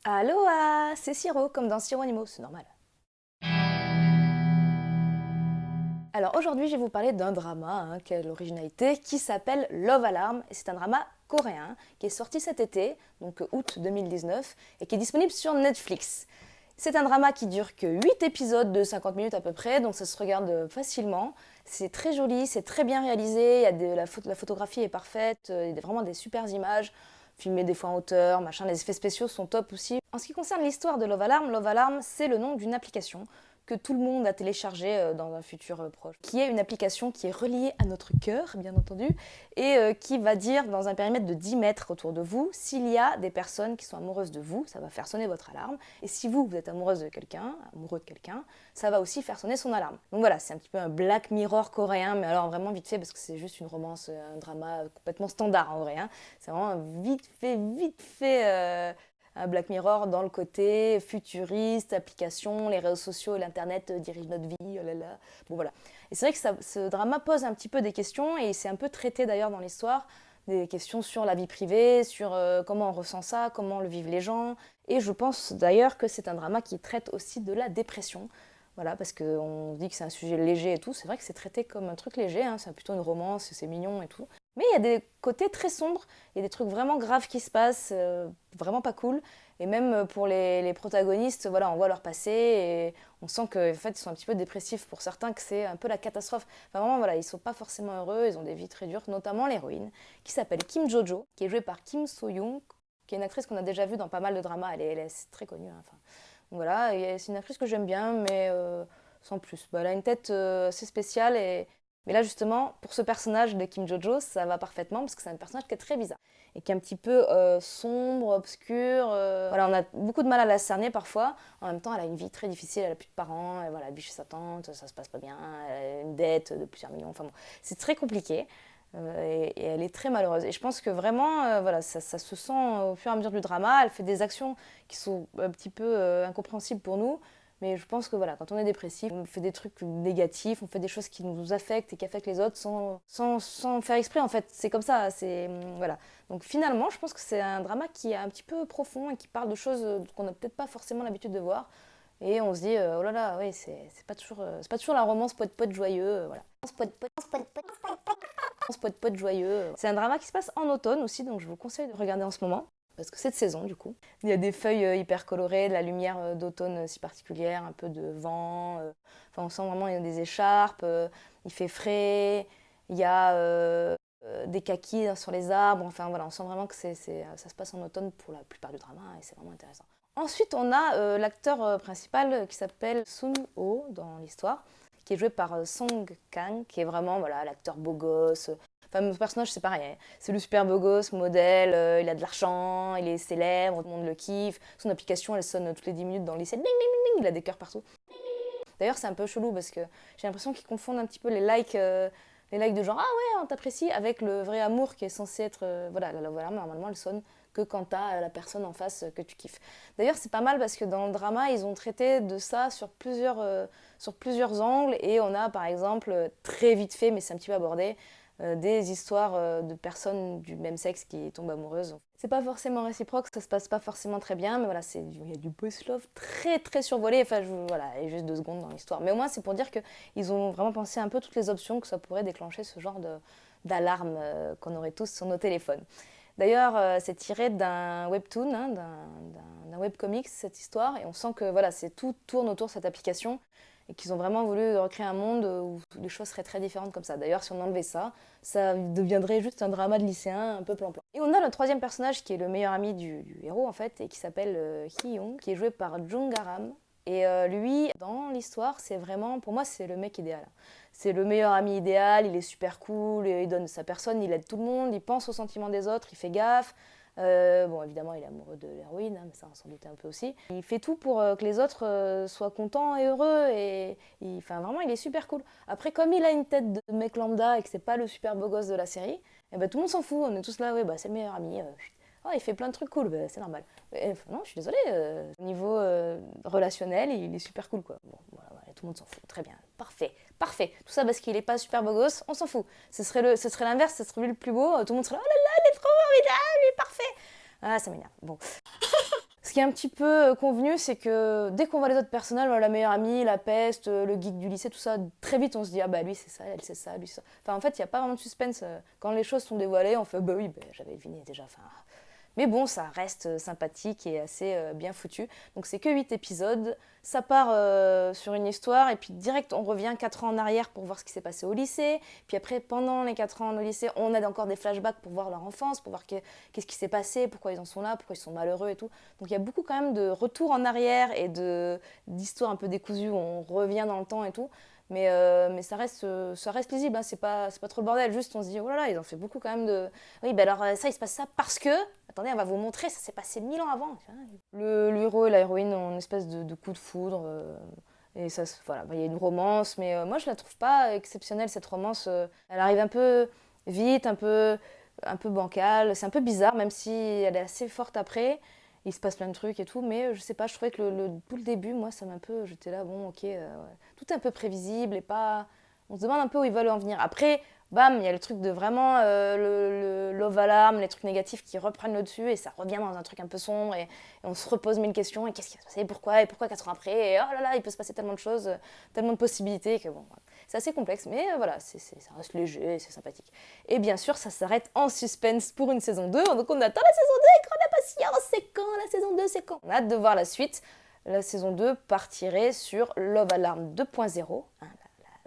Aloha, c'est Siro, comme dans Siro Animo, c'est normal. Alors aujourd'hui, je vais vous parler d'un drama, quelle originalité, qui s'appelle Love Alarm. Et c'est un drama coréen qui est sorti cet été, donc août 2019, et qui est disponible sur Netflix. C'est un drama qui dure que 8 épisodes de 50 minutes à peu près, donc ça se regarde facilement. C'est très joli, c'est très bien réalisé, la photographie est parfaite, il y a vraiment des super images, filmées des fois en hauteur, machin, les effets spéciaux sont top aussi. En ce qui concerne l'histoire de Love Alarm, c'est le nom d'une application que tout le monde a téléchargé dans un futur proche, qui est une application qui est reliée à notre cœur, bien entendu, et qui va dire dans un périmètre de 10 mètres autour de vous s'il y a des personnes qui sont amoureuses de vous, ça va faire sonner votre alarme, et si vous êtes amoureuse de quelqu'un, amoureux de quelqu'un, ça va aussi faire sonner son alarme. Donc voilà, c'est un petit peu un Black Mirror coréen, mais alors vraiment vite fait, parce que c'est juste une romance, un drama complètement standard en vrai, hein. C'est vraiment vite fait un Black Mirror dans le côté futuriste, application, les réseaux sociaux, l'internet dirigent notre vie, oh là là. Bon voilà. Et c'est vrai que ce drama pose un petit peu des questions et c'est un peu traité d'ailleurs dans l'histoire, des questions sur la vie privée, sur comment on ressent ça, comment le vivent les gens. Et je pense d'ailleurs que c'est un drama qui traite aussi de la dépression. Voilà, parce qu'on dit que c'est un sujet léger et tout, c'est vrai que c'est traité comme un truc léger, hein, c'est plutôt une romance, c'est mignon et tout. Mais il y a des côtés très sombres, il y a des trucs vraiment graves qui se passent, vraiment pas cool. Et même pour les protagonistes, voilà, on voit leur passé et on sent qu'en fait, ils sont un petit peu dépressifs pour certains, que c'est un peu la catastrophe. Enfin, vraiment, voilà, ils sont pas forcément heureux, ils ont des vies très dures, notamment l'héroïne, qui s'appelle Kim Jojo, qui est jouée par Kim So-young, qui est une actrice qu'on a déjà vue dans pas mal de dramas, elle est très connue, hein, enfin. Donc voilà, c'est une actrice que j'aime bien, mais sans plus. Bah, elle a une tête assez spéciale et mais là, justement, pour ce personnage de Kim Jojo, ça va parfaitement parce que c'est un personnage qui est très bizarre et qui est un petit peu sombre, obscur. Voilà, on a beaucoup de mal à la cerner parfois. En même temps, elle a une vie très difficile, elle a plus de parents, elle, voilà, elle vit chez sa tante, ça se passe pas bien, elle a une dette de plusieurs millions. Enfin bon, c'est très compliqué. Et elle est très malheureuse. Et je pense que vraiment, voilà, ça se sent au fur et à mesure du drama. Elle fait des actions qui sont un petit peu incompréhensibles pour nous. Mais je pense que voilà, quand on est dépressif, on fait des trucs négatifs, on fait des choses qui nous affectent et qui affectent les autres sans faire exprès en fait. C'est comme ça, voilà. Donc finalement, je pense que c'est un drama qui est un petit peu profond et qui parle de choses qu'on n'a peut-être pas forcément l'habitude de voir. Et on se dit, oh là là, oui, c'est pas toujours la romance pote joyeux, voilà. Pote joyeux. C'est un drama qui se passe en automne aussi, donc je vous conseille de regarder en ce moment parce que c'est de saison du coup. Il y a des feuilles hyper colorées, de la lumière d'automne si particulière, un peu de vent. Enfin, on sent vraiment il y a des écharpes, il fait frais, il y a des kakis sur les arbres. Enfin voilà, on sent vraiment que ça se passe en automne pour la plupart du drama et c'est vraiment intéressant. Ensuite, on a l'acteur principal qui s'appelle Sun Ho dans l'histoire, qui est joué par Song Kang, qui est vraiment voilà l'acteur beau gosse. Enfin, mon personnage, c'est pareil, hein. C'est le super beau gosse, modèle, il a de l'argent, il est célèbre, tout le monde le kiffe. Son application, elle sonne toutes les 10 minutes dans le lycée. Ding, ding, ding, ding, il a des cœurs partout. D'ailleurs, c'est un peu chelou parce que j'ai l'impression qu'ils confondent un petit peu les likes de genre ah ouais, on t'apprécie avec le vrai amour qui est censé être. Voilà, la love alarm, normalement, elle sonne que quand t'as la personne en face que tu kiffes. D'ailleurs, c'est pas mal parce que dans le drama, ils ont traité de ça sur plusieurs angles et on a par exemple, très vite fait, mais c'est un petit peu abordé, des histoires de personnes du même sexe qui tombent amoureuses. C'est pas forcément réciproque, ça se passe pas forcément très bien, mais voilà, il y a du post-love très très survolé, enfin voilà, et juste 2 secondes dans l'histoire. Mais au moins c'est pour dire qu'ils ont vraiment pensé un peu toutes les options que ça pourrait déclencher ce genre d'alarme qu'on aurait tous sur nos téléphones. D'ailleurs, c'est tiré d'un webtoon, hein, d'un webcomics, cette histoire, et on sent que voilà, tout tourne autour de cette application et qu'ils ont vraiment voulu recréer un monde où les choses seraient très différentes comme ça. D'ailleurs, si on enlevait ça, ça deviendrait juste un drama de lycéen un peu plan-plan. Et on a le troisième personnage qui est le meilleur ami du héros en fait, et qui s'appelle Hee-young, qui est joué par Jung Garam. Et lui, dans l'histoire, c'est vraiment, pour moi, c'est le mec idéal. C'est le meilleur ami idéal, il est super cool, il donne sa personne, il aide tout le monde, il pense aux sentiments des autres, il fait gaffe. Bon, évidemment, il est amoureux de l'héroïne, hein, mais ça, on s'en doutait un peu aussi. Il fait tout pour que les autres soient contents et heureux, et enfin, vraiment, il est super cool. Après, comme il a une tête de mec lambda et que c'est pas le super beau gosse de la série, eh ben, tout le monde s'en fout, on est tous là, ouais, bah, c'est le meilleur ami. Oh, il fait plein de trucs cool, bah, c'est normal. Mais, non, je suis désolée, au niveau relationnel, il est super cool, quoi. Bon, voilà, voilà, tout le monde s'en fout, très bien, parfait, parfait. Tout ça parce qu'il est pas super beau gosse, on s'en fout. Ce serait l'inverse, ce serait lui le plus beau, tout le monde serait là, oh là là, il est trop formidable, il est parfait. Ah, ça m'énerve. Bon. Ce qui qui est un petit peu convenu, c'est que dès qu'on voit les autres personnages, voilà, la meilleure amie, la peste, le geek du lycée, tout ça, très vite on se dit ah bah lui c'est ça, elle c'est ça, lui c'est ça. Enfin en fait il n'y a pas vraiment de suspense. Quand les choses sont dévoilées, on fait bah oui, bah, j'avais deviné déjà. Enfin, mais bon, ça reste sympathique et assez bien foutu. Donc c'est que 8 épisodes. Ça part sur une histoire et puis direct on revient 4 ans en arrière pour voir ce qui s'est passé au lycée. Puis après, pendant les 4 ans au lycée, on a encore des flashbacks pour voir leur enfance, pour voir qu'est-ce qui s'est passé, pourquoi ils en sont là, pourquoi ils sont malheureux et tout. Donc il y a beaucoup quand même de retours en arrière et d'histoires un peu décousues où on revient dans le temps et tout. Mais ça reste lisible, hein. C'est pas trop le bordel, juste on se dit, oh là là, ils ont fait beaucoup quand même de... Oui, ben alors ça, il se passe ça parce que... Attendez, on va vous montrer, ça s'est passé 1000 ans avant. Le héros et la héroïne ont une espèce de coup de foudre, et ça, voilà, il y a une romance, mais moi je la trouve pas exceptionnelle, cette romance. Elle arrive un peu vite, un peu bancale, c'est un peu bizarre, même si elle est assez forte après. Il se passe plein de trucs et tout, mais je sais pas, je trouvais que tout le début, moi, ça m'a un peu... J'étais là, bon, ok, ouais. Tout est un peu prévisible et pas... On se demande un peu où ils veulent en venir. Après, bam, il y a le truc de vraiment le love alarm, les trucs négatifs qui reprennent le dessus et ça revient dans un truc un peu sombre et on se repose mille questions et qu'est-ce qui va se passer, pourquoi 4 ans après, et oh là là, il peut se passer tellement de choses, tellement de possibilités que bon, c'est assez complexe, mais voilà, ça reste léger, c'est sympathique. Et bien sûr, ça s'arrête en suspense pour une saison 2, donc on attend la saison 2 avec grande impatience, c'est quand la saison 2, c'est quand? On a hâte de voir la suite. La saison 2 partirait sur Love Alarm 2.0, hein,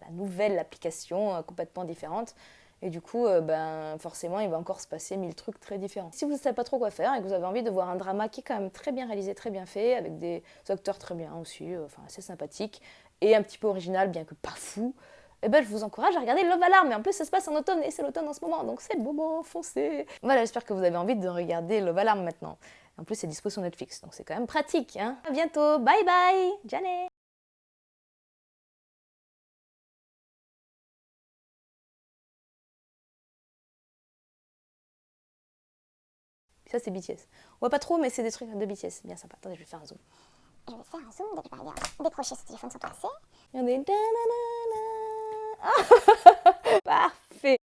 la nouvelle application complètement différente. Et du coup, ben, forcément, il va encore se passer 1000 trucs très différents. Si vous ne savez pas trop quoi faire et que vous avez envie de voir un drama qui est quand même très bien réalisé, très bien fait, avec des acteurs très bien aussi, enfin assez sympathiques, et un petit peu original, bien que pas fou, eh ben, je vous encourage à regarder Love Alarm. Mais en plus, ça se passe en automne, et c'est l'automne en ce moment, donc c'est le moment, foncez. Voilà, j'espère que vous avez envie de regarder Love Alarm maintenant. En plus, c'est dispo sur Netflix, donc c'est quand même pratique. Hein. À bientôt, bye bye, Janet. Ça, c'est BTS. On voit pas trop, mais c'est des trucs de BTS. Bien sympa. Attendez, je vais faire un zoom. Je vais faire un zoom, donc je vais aller décrocher ce téléphone sans passer. Regardez. Parfait.